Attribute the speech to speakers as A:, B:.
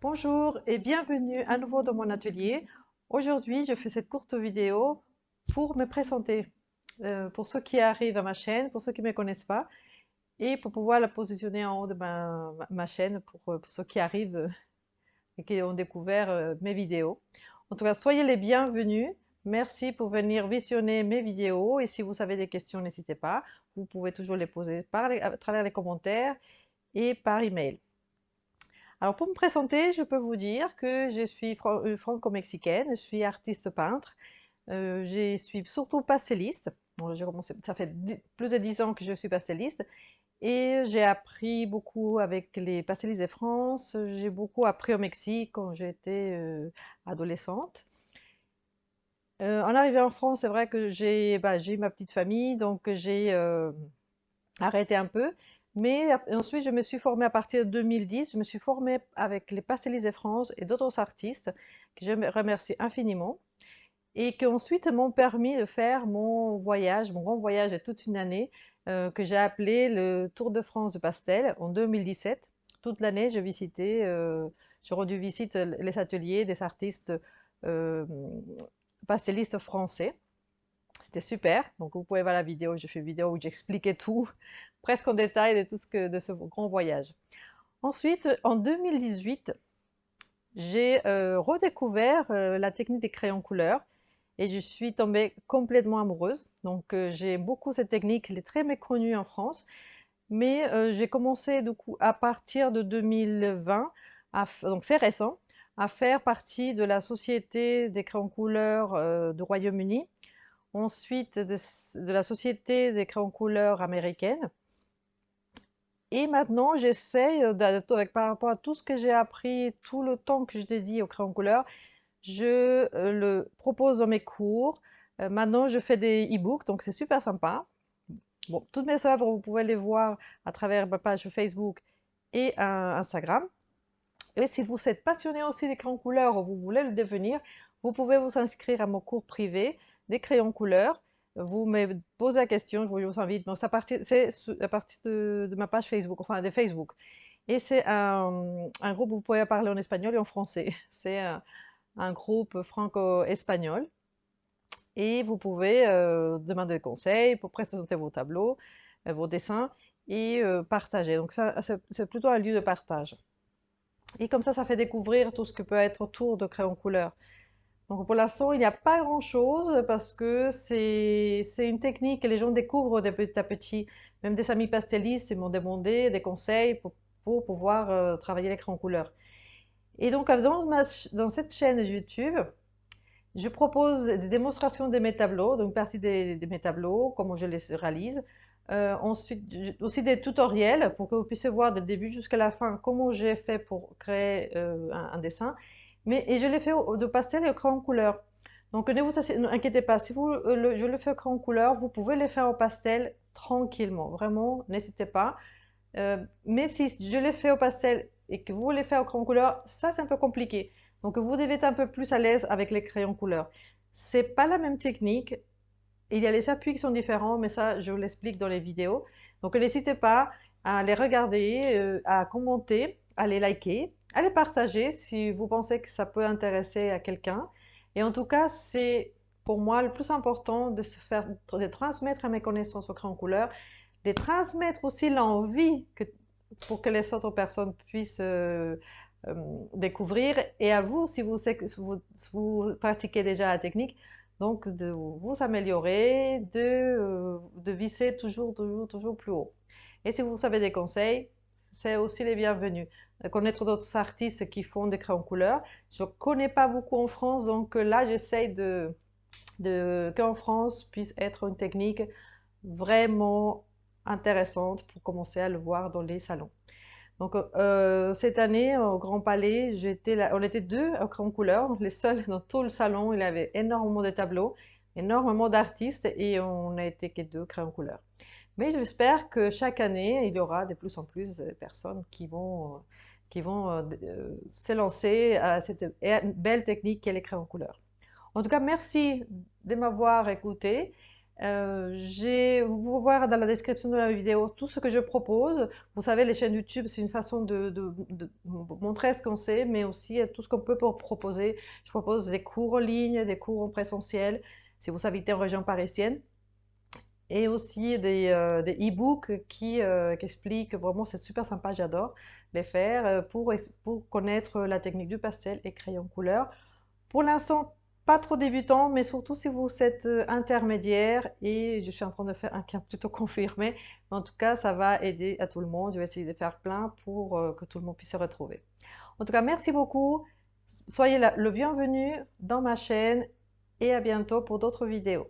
A: Bonjour et bienvenue à nouveau dans mon atelier. Aujourd'hui, je fais cette courte vidéo pour me présenter, pour ceux qui arrivent à ma chaîne, pour ceux qui ne me connaissent pas, et pour pouvoir la positionner en haut de ma chaîne pour ceux qui arrivent et qui ont découvert mes vidéos. En tout cas, soyez les bienvenus. Merci pour venir visionner mes vidéos et si vous avez des questions, n'hésitez pas. Vous pouvez toujours les poser à travers les commentaires et par email. Alors pour me présenter, je peux vous dire que je suis franco-mexicaine, je suis artiste peintre, je suis surtout pastelliste. Bon, j'ai commencé, ça fait plus de 10 ans que je suis pastelliste et j'ai appris beaucoup avec les pastellistes de France. J'ai beaucoup appris au Mexique quand j'étais adolescente. En arrivant en France, c'est vrai que j'ai ma petite famille, donc j'ai arrêté un peu. Mais ensuite, je me suis formée à partir de 2010. Je me suis formée avec les Pastellistes de France et d'autres artistes que je remercie infiniment et qui ensuite m'ont permis de faire mon voyage, mon grand voyage de toute une année que j'ai appelé le Tour de France de Pastel en 2017. Toute l'année, j'ai rendu visite les ateliers des artistes euh, pastellistes français. C'était super. Donc, vous pouvez voir la vidéo. J'ai fait une vidéo où j'expliquais tout, presque en détail de tout de ce grand voyage. Ensuite, en 2018, j'ai redécouvert la technique des crayons couleurs et je suis tombée complètement amoureuse. Donc, j'aime beaucoup cette technique. Elle est très méconnue en France. Mais j'ai commencé du coup à partir de 2020, donc c'est récent, à faire partie de la Société des crayons couleurs du Royaume-Uni, ensuite de la Société des crayons couleurs américaine. Et maintenant, j'essaye, par rapport à tout ce que j'ai appris, tout le temps que je dédie aux crayons couleurs, je le propose dans mes cours. Maintenant, je fais des e-books, donc c'est super sympa. Bon, toutes mes œuvres, vous pouvez les voir à travers ma page Facebook et Instagram. Et si vous êtes passionné aussi des crayons couleurs ou vous voulez le devenir, vous pouvez vous inscrire à mon cours privé des crayons couleurs. Vous me posez la question, je vous invite. Donc, c'est à partir de ma page Facebook, enfin de Facebook. Et c'est un groupe où vous pouvez parler en espagnol et en français. C'est un groupe franco-espagnol. Et vous pouvez demander des conseils pour présenter vos tableaux, vos dessins et partager. Donc ça, c'est plutôt un lieu de partage. Et comme ça fait découvrir tout ce que peut être autour de crayons couleur. Donc pour l'instant, il n'y a pas grand-chose parce que c'est une technique que les gens découvrent de petit à petit. Même des amis pastellistes, ils m'ont demandé des conseils pour pouvoir travailler les crayons couleur. Et donc dans cette chaîne YouTube, je propose des démonstrations de mes tableaux, donc une partie de mes tableaux, comment je les réalise. Ensuite, aussi des tutoriels pour que vous puissiez voir du début jusqu'à la fin comment j'ai fait pour créer un dessin. Et je l'ai fait de pastel et au crayon couleur. Donc ne vous inquiétez pas, si je le fais au crayon couleur, vous pouvez le faire au pastel tranquillement. Vraiment, n'hésitez pas. Mais si je l'ai fait au pastel et que vous voulez faire au crayon couleur, ça c'est un peu compliqué. Donc vous devez être un peu plus à l'aise avec les crayons couleur. C'est pas la même technique. Il y a les appuis qui sont différents, mais ça je vous l'explique dans les vidéos. Donc n'hésitez pas à les regarder, à commenter, à les liker, à les partager si vous pensez que ça peut intéresser à quelqu'un. Et en tout cas, c'est pour moi le plus important de transmettre mes connaissances au crayon couleur, de transmettre aussi l'envie pour que les autres personnes puissent euh, découvrir. Et à vous, si vous pratiquez déjà la technique, donc de vous améliorer, de visser toujours plus haut. Et si vous avez des conseils, c'est aussi les bienvenus. Connaître d'autres artistes qui font des crayons couleurs. Je ne connais pas beaucoup en France, donc là, j'essaye qu'en France puisse être une technique vraiment intéressante pour commencer à le voir dans les salons. Donc cette année au Grand Palais, on était deux au crayon couleur, les seuls dans tout le salon. Il y avait énormément de tableaux, énormément d'artistes et on n'a été que deux crayons couleur. Mais j'espère que chaque année, il y aura de plus en plus de personnes qui vont s'élancer à cette belle technique qu'est les crayons couleur. En tout cas, merci de m'avoir écouté. Vous pouvez voir dans la description de la vidéo tout ce que je propose. Vous savez, les chaînes YouTube, c'est une façon de montrer ce qu'on sait, mais aussi tout ce qu'on peut proposer. Je propose des cours en ligne, des cours en présentiel, si vous habitez en région parisienne, et aussi des e-books qui expliquent vraiment, c'est super sympa, j'adore les faire, pour connaître la technique du pastel et crayon couleur. Pour l'instant, pas trop débutant, mais surtout si vous êtes intermédiaire, et je suis en train de faire un cas plutôt confirmé, mais en tout cas, ça va aider à tout le monde. Je vais essayer de faire plein pour que tout le monde puisse se retrouver. En tout cas, merci beaucoup. Soyez le bienvenu dans ma chaîne et à bientôt pour d'autres vidéos.